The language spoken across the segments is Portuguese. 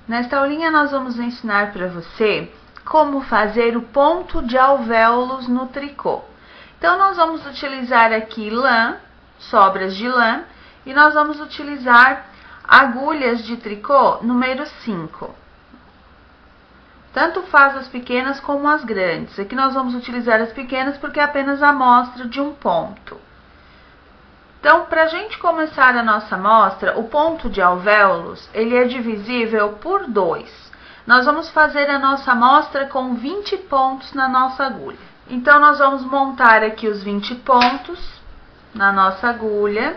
Nesta aulinha nós vamos ensinar para você como fazer o ponto de alvéolos no tricô. Então nós vamos utilizar aqui lã, sobras de lã, e nós vamos utilizar agulhas de tricô número 5. Tanto faz as pequenas como as grandes. Aqui nós vamos utilizar as pequenas porque é apenas a amostra de um ponto. Então, para a gente começar a nossa amostra, o ponto de alvéolos, ele é divisível por 2. Nós vamos fazer a nossa amostra com 20 pontos na nossa agulha. Então, nós vamos montar aqui os 20 pontos na nossa agulha,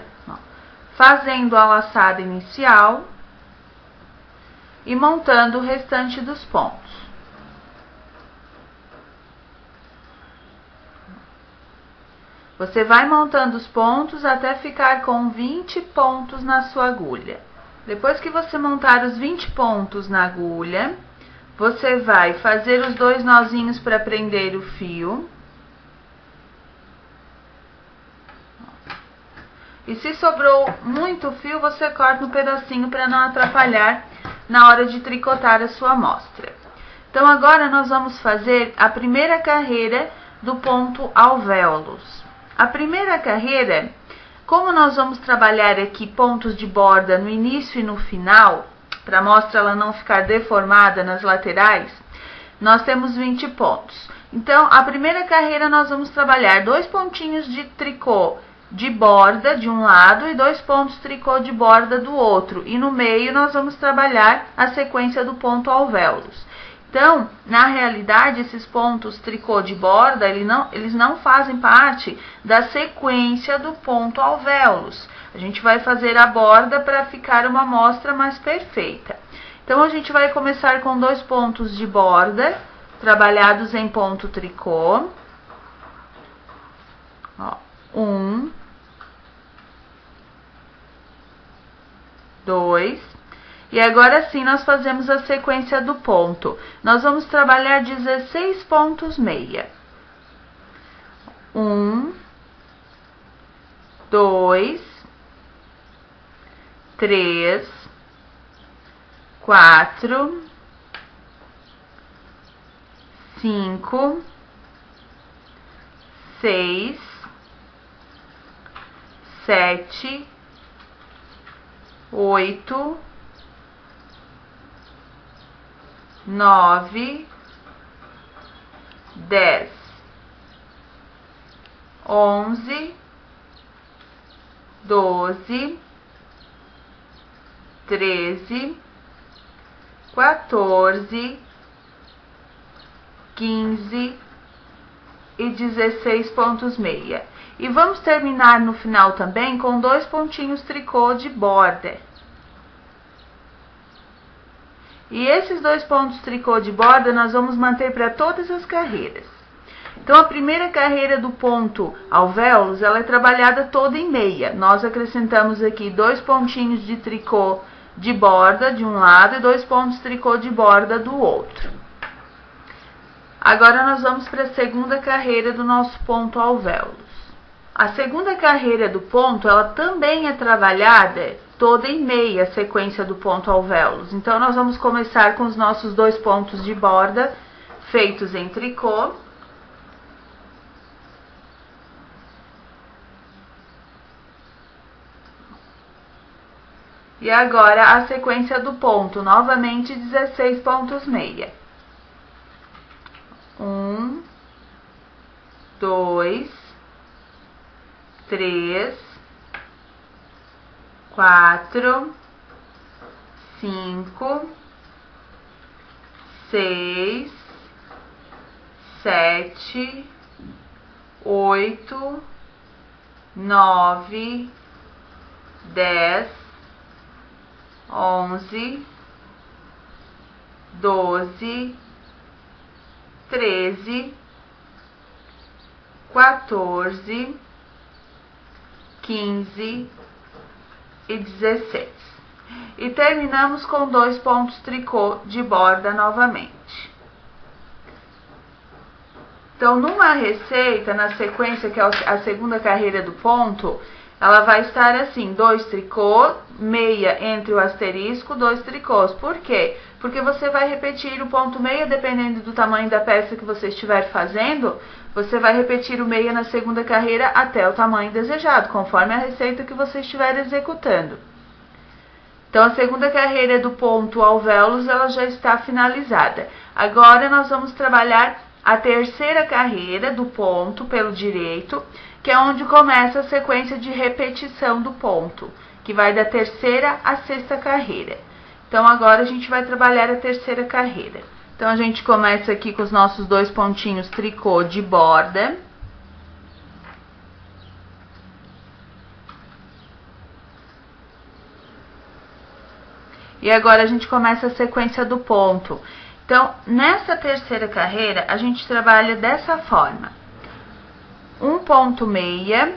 fazendo a laçada inicial e montando o restante dos pontos. Você vai montando os pontos até ficar com 20 pontos na sua agulha. Depois que você montar os 20 pontos na agulha, você vai fazer os 2 nozinhos para prender o fio. E se sobrou muito fio, você corta um pedacinho para não atrapalhar na hora de tricotar a sua amostra. Então, agora nós vamos fazer a primeira carreira do ponto alvéolos. A primeira carreira, como nós vamos trabalhar aqui pontos de borda no início e no final, para a amostra ela não ficar deformada nas laterais, nós temos 20 pontos. Então, a primeira carreira nós vamos trabalhar 2 pontinhos de tricô de borda de um lado e 2 pontos de tricô de borda do outro. E no meio nós vamos trabalhar a sequência do ponto alvéolos. Então, na realidade, esses pontos tricô de borda, eles não fazem parte da sequência do ponto alvéolos. A gente vai fazer a borda para ficar uma amostra mais perfeita. Então, a gente vai começar com 2 pontos de borda, trabalhados em ponto tricô. 1, 2... E agora sim, nós fazemos a sequência do ponto. Nós vamos trabalhar 16 pontos meia. 1, 2, 3, 4, 5, 6, 7, 8, 9, 10, 11, 12, 13, 14, 15 e 16 pontos meia. E vamos terminar no final também com 2 pontinhos tricô de borda. E esses 2 pontos tricô de borda nós vamos manter para todas as carreiras. Então, a primeira carreira do ponto alvéolos, ela é trabalhada toda em meia. Nós acrescentamos aqui 2 pontinhos de tricô de borda de um lado e 2 pontos de tricô de borda do outro. Agora, nós vamos para a segunda carreira do nosso ponto alvéolos. A segunda carreira do ponto, ela também é trabalhada toda em meia, a sequência do ponto alvéolos. Então, nós vamos começar com os nossos 2 pontos de borda feitos em tricô. E agora, a sequência do ponto, novamente 16 pontos meia. 1, 2, 3, 4, 5, 6, 7, 8, 9, 10, 11, 12, 13, 14, 15 e 16. E terminamos com 2 pontos tricô de borda novamente. Então, numa receita, na sequência, que é a segunda carreira do ponto, ela vai estar assim, 2 tricô, meia entre o asterisco, 2 tricôs. Por quê? Porque você vai repetir o ponto meia, dependendo do tamanho da peça que você estiver fazendo, você vai repetir o meia na segunda carreira até o tamanho desejado, conforme a receita que você estiver executando. Então, a segunda carreira do ponto alvéolos, ela já está finalizada. Agora, nós vamos trabalhar a terceira carreira do ponto pelo direito, que é onde começa a sequência de repetição do ponto, que vai da terceira à sexta carreira. Então, agora a gente vai trabalhar a terceira carreira. Então, a gente começa aqui com os nossos 2 pontinhos tricô de borda. E agora a gente começa a sequência do ponto. Então, nessa terceira carreira, a gente trabalha dessa forma. Um ponto meia,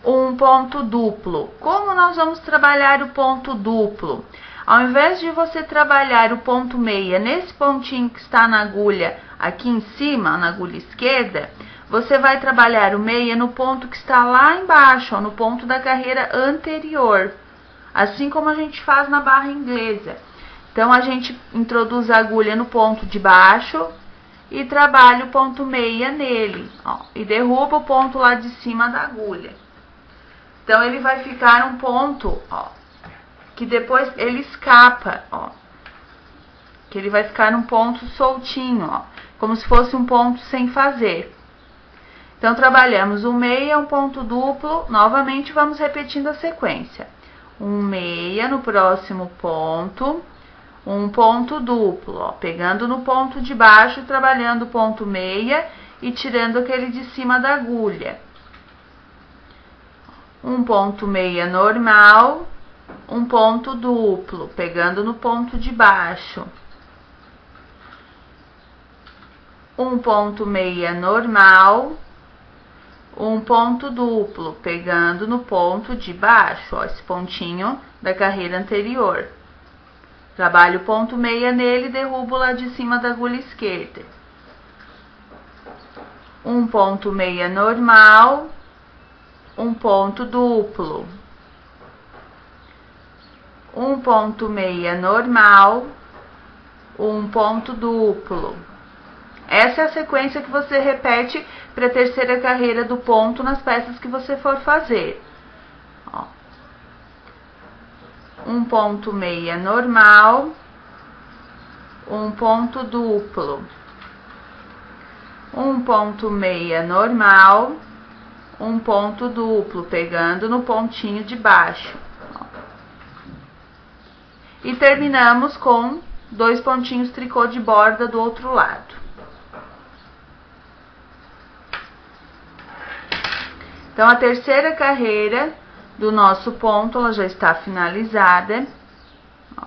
um ponto duplo. Como nós vamos trabalhar o ponto duplo? Ao invés de você trabalhar o ponto meia nesse pontinho que está na agulha aqui em cima, na agulha esquerda, você vai trabalhar o meia no ponto que está lá embaixo, ó, no ponto da carreira anterior. Assim como a gente faz na barra inglesa. Então, a gente introduz a agulha no ponto de baixo e trabalha o ponto meia nele, ó, e derruba o ponto lá de cima da agulha. Então, ele vai ficar um ponto, ó, que depois ele escapa, ó, que ele vai ficar um ponto soltinho, ó, como se fosse um ponto sem fazer. Então, trabalhamos o meia, um ponto duplo, novamente vamos repetindo a sequência. Um meia no próximo ponto, um ponto duplo, ó, pegando no ponto de baixo, trabalhando o ponto meia e tirando aquele de cima da agulha. Um ponto meia normal, um ponto duplo, pegando no ponto de baixo. Um ponto meia normal, um ponto duplo, pegando no ponto de baixo, ó, esse pontinho da carreira anterior. Trabalho o ponto meia nele e derrubo lá de cima da agulha esquerda. Um ponto meia normal, um ponto duplo. Um ponto meia normal, um ponto duplo. Essa é a sequência que você repete para a terceira carreira do ponto nas peças que você for fazer. Ó. Um ponto meia normal, um ponto duplo. Um ponto meia normal, um ponto duplo, pegando no pontinho de baixo. Ó. E terminamos com 2 pontinhos tricô de borda do outro lado. Então, a terceira carreira do nosso ponto, ela já está finalizada. Ó,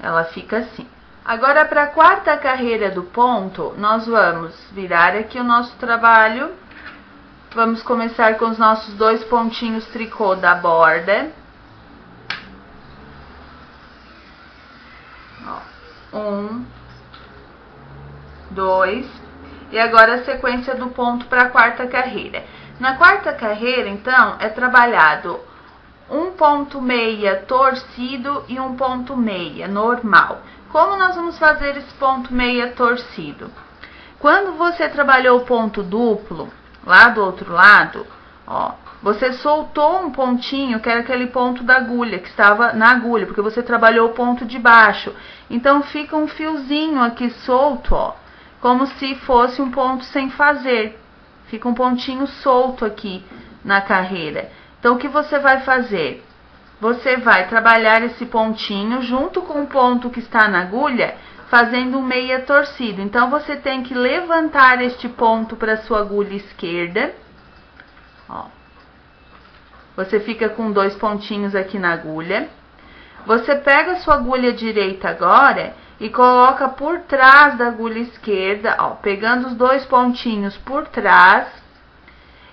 ela fica assim. Agora, para a quarta carreira do ponto, nós vamos virar aqui o nosso trabalho. Vamos começar com os nossos 2 pontinhos tricô da borda. Ó, 1, 2. E agora a sequência do ponto para a quarta carreira. Na quarta carreira, então, é trabalhado um ponto meia torcido e um ponto meia normal. Como nós vamos fazer esse ponto meia torcido? Quando você trabalhou o ponto duplo, lá do outro lado, ó, você soltou um pontinho, que era aquele ponto da agulha, que estava na agulha, porque você trabalhou o ponto de baixo. Então, fica um fiozinho aqui solto, ó, como se fosse um ponto sem fazer. Fica um pontinho solto aqui na carreira. Então, o que você vai fazer? Você vai trabalhar esse pontinho junto com o ponto que está na agulha, fazendo um meia torcido. Então, você tem que levantar este ponto para a sua agulha esquerda. Ó. Você fica com 2 pontinhos aqui na agulha. Você pega a sua agulha direita agora e coloca por trás da agulha esquerda, ó, pegando os 2 pontinhos por trás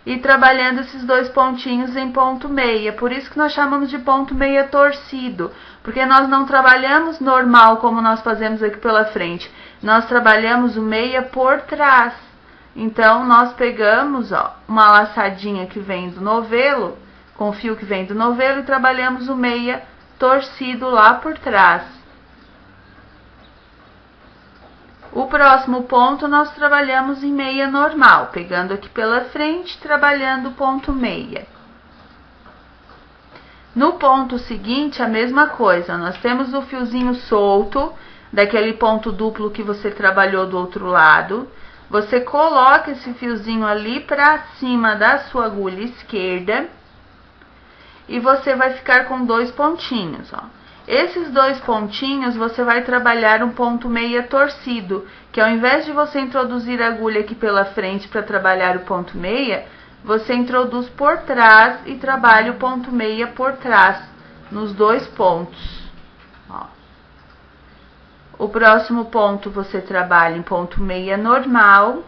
e trabalhando esses 2 pontinhos em ponto meia. Por isso que nós chamamos de ponto meia torcido, porque nós não trabalhamos normal como nós fazemos aqui pela frente. Nós trabalhamos o meia por trás. Então, nós pegamos, ó, uma laçadinha que vem do novelo, com o fio que vem do novelo, e trabalhamos o meia torcido lá por trás. O próximo ponto nós trabalhamos em meia normal, pegando aqui pela frente, trabalhando o ponto meia. No ponto seguinte, a mesma coisa, nós temos o fiozinho solto, daquele ponto duplo que você trabalhou do outro lado. Você coloca esse fiozinho ali pra cima da sua agulha esquerda e você vai ficar com 2 pontinhos, ó. Esses 2 pontinhos você vai trabalhar um ponto meia torcido, que ao invés de você introduzir a agulha aqui pela frente para trabalhar o ponto meia, você introduz por trás e trabalha o ponto meia por trás, nos 2 pontos, ó. O próximo ponto você trabalha em ponto meia normal.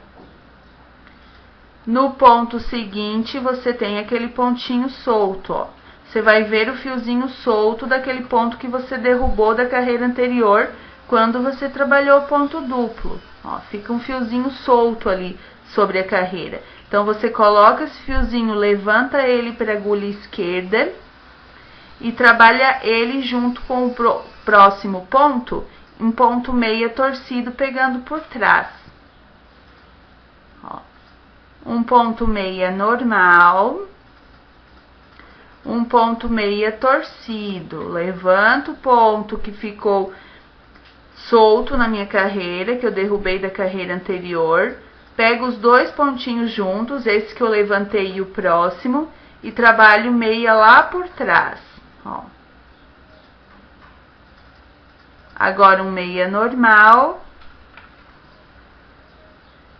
No ponto seguinte, você tem aquele pontinho solto, ó. Você vai ver o fiozinho solto daquele ponto que você derrubou da carreira anterior, quando você trabalhou o ponto duplo, ó. Fica um fiozinho solto ali sobre a carreira. Então, você coloca esse fiozinho, levanta ele para a agulha esquerda e trabalha ele junto com o próximo ponto, um ponto meia torcido pegando por trás. Ó. Um ponto meia normal, um ponto meia torcido. Levanto o ponto que ficou solto na minha carreira, que eu derrubei da carreira anterior, pego os 2 pontinhos juntos, esse que eu levantei e o próximo, e trabalho meia lá por trás, ó. Agora um meia normal,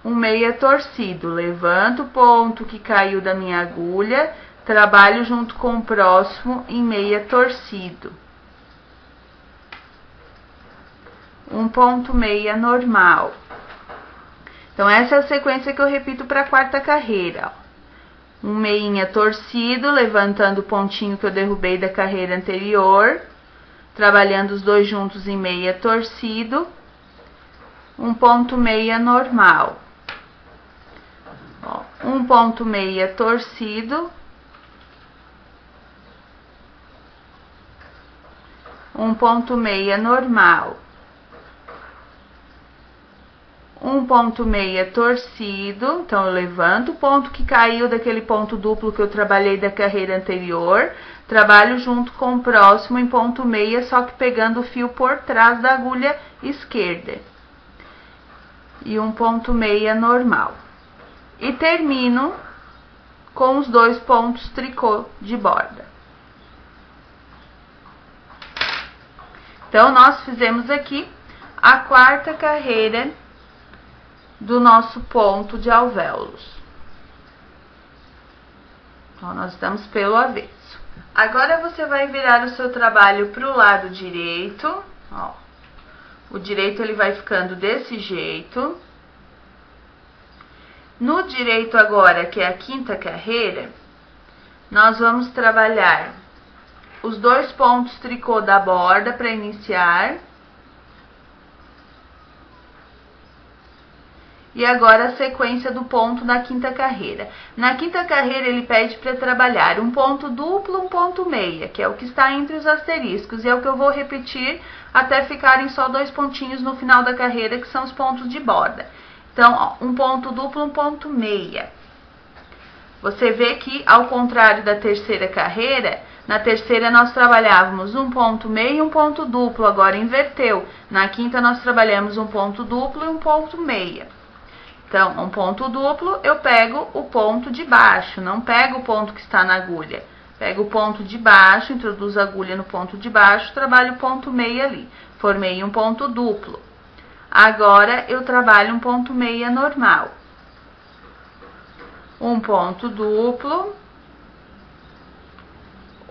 um meia torcido. Levanto o ponto que caiu da minha agulha, trabalho junto com o próximo em meia torcido. Um ponto meia normal. Então, essa é a sequência que eu repito para a 4ª carreira, ó. Um meinha torcido, levantando o pontinho que eu derrubei da carreira anterior, trabalhando os 2 juntos em meia torcido, um ponto meia normal, ó, um ponto meia torcido, um ponto meia normal, um ponto meia torcido. Então, eu levanto o ponto que caiu daquele ponto duplo que eu trabalhei da carreira anterior, trabalho junto com o próximo em ponto meia, só que pegando o fio por trás da agulha esquerda. E um ponto meia normal. E termino com os 2 pontos tricô de borda. Então, nós fizemos aqui a 4ª carreira do nosso ponto de alvéolos. Então, nós estamos pelo avesso. Agora, você vai virar o seu trabalho para o lado direito, ó. O direito, ele vai ficando desse jeito. No direito agora, que é a 5ª carreira, nós vamos trabalhar os 2 pontos tricô da borda para iniciar. E agora a sequência do ponto na 5ª carreira. Na 5ª carreira, ele pede para trabalhar um ponto duplo, um ponto meia, que é o que está entre os asteriscos, e é o que eu vou repetir até ficarem só 2 pontinhos no final da carreira, que são os pontos de borda. Então, ó, um ponto duplo, um ponto meia. Você vê que, ao contrário da 3ª carreira, na 3ª nós trabalhávamos um ponto meia e um ponto duplo, agora inverteu. Na 5ª nós trabalhamos um ponto duplo e um ponto meia. Então, um ponto duplo, eu pego o ponto de baixo, não pego o ponto que está na agulha. Pego o ponto de baixo, introduzo a agulha no ponto de baixo, trabalho o ponto meia ali. Formei um ponto duplo. Agora, eu trabalho um ponto meia normal. Um ponto duplo,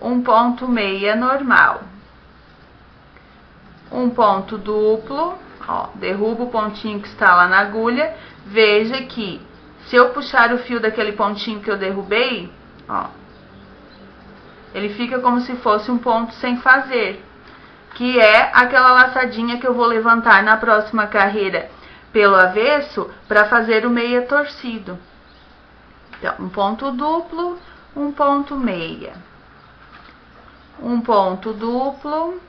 um ponto meia normal. Um ponto duplo, ó, derrubo o pontinho que está lá na agulha. Veja que, se eu puxar o fio daquele pontinho que eu derrubei, ó, ele fica como se fosse um ponto sem fazer, que é aquela laçadinha que eu vou levantar na próxima carreira pelo avesso para fazer o meia torcido. Então, um ponto duplo, um ponto meia. Um ponto duplo,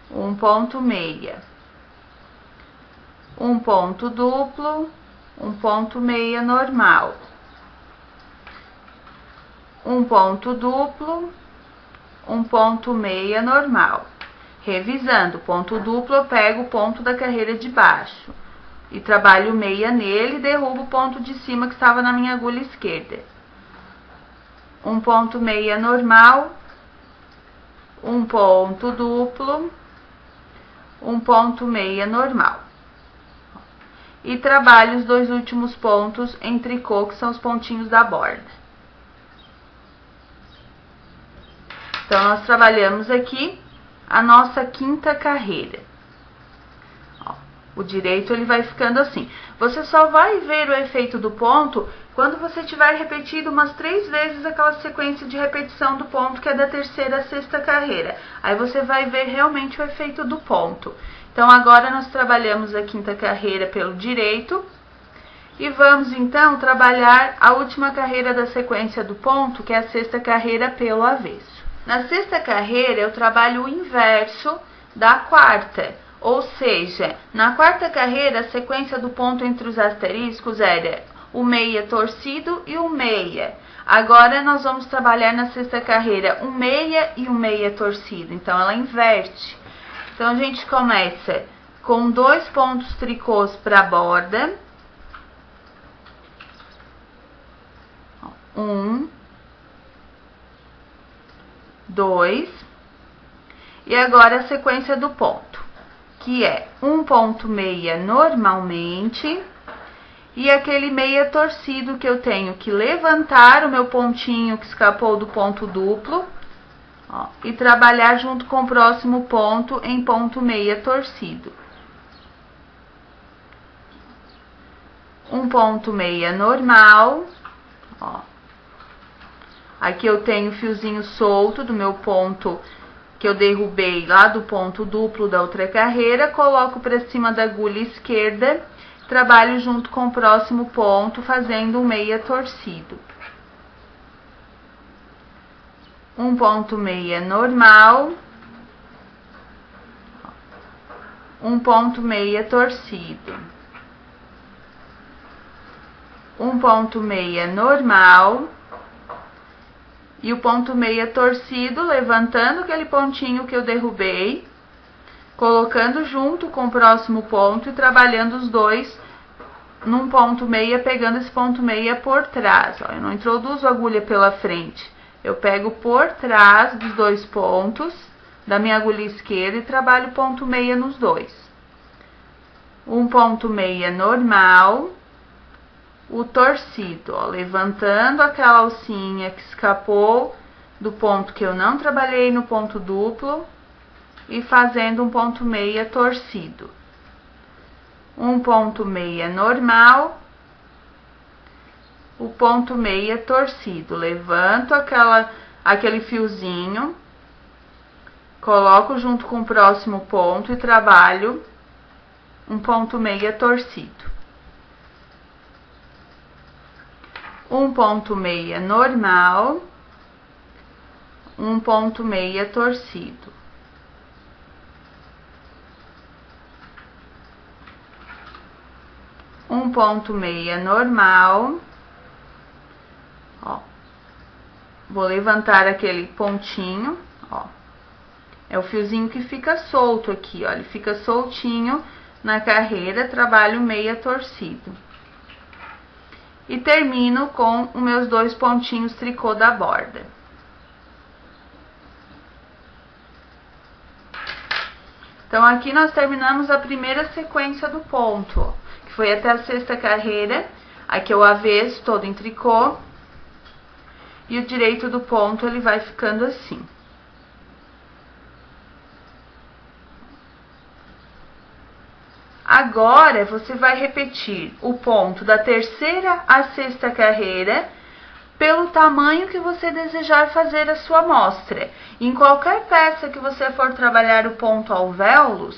um ponto meia. Um ponto duplo, um ponto meia normal. Um ponto duplo, um ponto meia normal. Revisando, ponto duplo, eu pego o ponto da carreira de baixo e trabalho meia nele e derrubo o ponto de cima que estava na minha agulha esquerda. Um ponto meia normal, um ponto duplo, um ponto meia normal. E trabalho os dois últimos pontos em tricô, que são os pontinhos da borda. Então, nós trabalhamos aqui a nossa quinta carreira. Ó, o direito ele vai ficando assim. Você só vai ver o efeito do ponto quando você tiver repetido umas 3 vezes aquela sequência de repetição do ponto, que é da terceira à sexta carreira. Aí você vai ver realmente o efeito do ponto. Então, agora nós trabalhamos a quinta carreira pelo direito. E vamos, então, trabalhar a última carreira da sequência do ponto, que é a sexta carreira pelo avesso. Na sexta carreira, eu trabalho o inverso da quarta, ou seja, na quarta carreira, a sequência do ponto entre os asteriscos era o meia torcido e o meia. Agora, nós vamos trabalhar na sexta carreira um meia e um meia torcido, então ela inverte. Então, a gente começa com 2 pontos tricôs para a borda. 1, 2, e agora a sequência do ponto, que é um ponto meia normalmente, e aquele meia torcido que eu tenho que levantar o meu pontinho que escapou do ponto duplo, ó, e trabalhar junto com o próximo ponto em ponto meia torcido. Um ponto meia normal, ó. Aqui eu tenho o fiozinho solto do meu ponto que eu derrubei lá do ponto duplo da outra carreira, coloco para cima da agulha esquerda, trabalho junto com o próximo ponto, fazendo um meia torcido. Um ponto meia normal, um ponto meia torcido. Um ponto meia normal. E o ponto meia torcido, levantando aquele pontinho que eu derrubei, colocando junto com o próximo ponto e trabalhando os dois num ponto meia, pegando esse ponto meia por trás. Ó, eu não introduzo a agulha pela frente, eu pego por trás dos 2 pontos da minha agulha esquerda e trabalho o ponto meia nos dois. Um ponto meia normal. O torcido, ó, levantando aquela alcinha que escapou do ponto que eu não trabalhei no ponto duplo e fazendo um ponto meia torcido. Um ponto meia normal, o ponto meia torcido. Levanto aquele fiozinho, coloco junto com o próximo ponto e trabalho um ponto meia torcido. Um ponto meia normal, um ponto meia torcido. Um ponto meia normal, ó. Vou levantar aquele pontinho, ó. É o fiozinho que fica solto aqui, ó. Ele fica soltinho na carreira, trabalho meia torcido. E termino com os meus 2 pontinhos tricô da borda. Então, aqui nós terminamos a primeira sequência do ponto, que foi até a sexta carreira. Aqui é o avesso todo em tricô. E o direito do ponto, ele vai ficando assim. Agora, você vai repetir o ponto da terceira à sexta carreira pelo tamanho que você desejar fazer a sua amostra. Em qualquer peça que você for trabalhar o ponto alvéolos,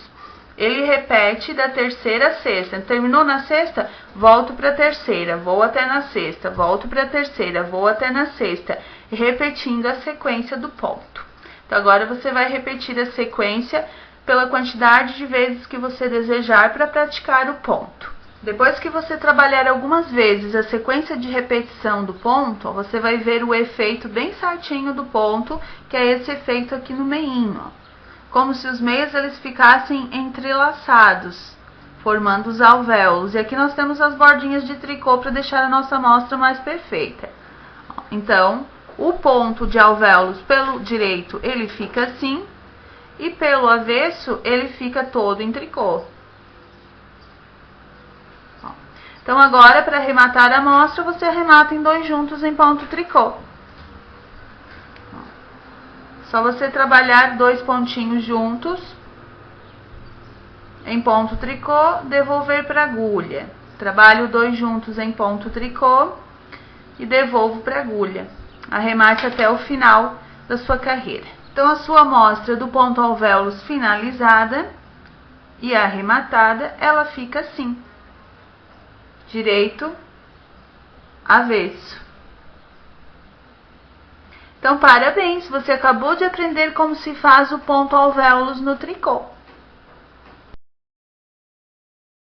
ele repete da terceira à sexta. Terminou na sexta, volto para a terceira, vou até na sexta, volto para a terceira, vou até na sexta, repetindo a sequência do ponto. Então, agora você vai repetir a sequência pela quantidade de vezes que você desejar para praticar o ponto. Depois que você trabalhar algumas vezes a sequência de repetição do ponto, você vai ver o efeito bem certinho do ponto, que é esse efeito aqui no meinho, ó. Como se os meios eles ficassem entrelaçados, formando os alvéolos. E aqui nós temos as bordinhas de tricô para deixar a nossa amostra mais perfeita. Então, o ponto de alvéolos pelo direito, ele fica assim, e pelo avesso, ele fica todo em tricô. Então, agora, para arrematar a amostra, você arremata em 2 juntos em ponto tricô. Só você trabalhar 2 pontinhos juntos em ponto tricô, devolver para agulha. Trabalho 2 juntos em ponto tricô e devolvo para agulha. Arremate até o final da sua carreira. Então, a sua amostra do ponto alvéolos finalizada e arrematada, ela fica assim. Direito, avesso. Então, parabéns! Você acabou de aprender como se faz o ponto alvéolos no tricô.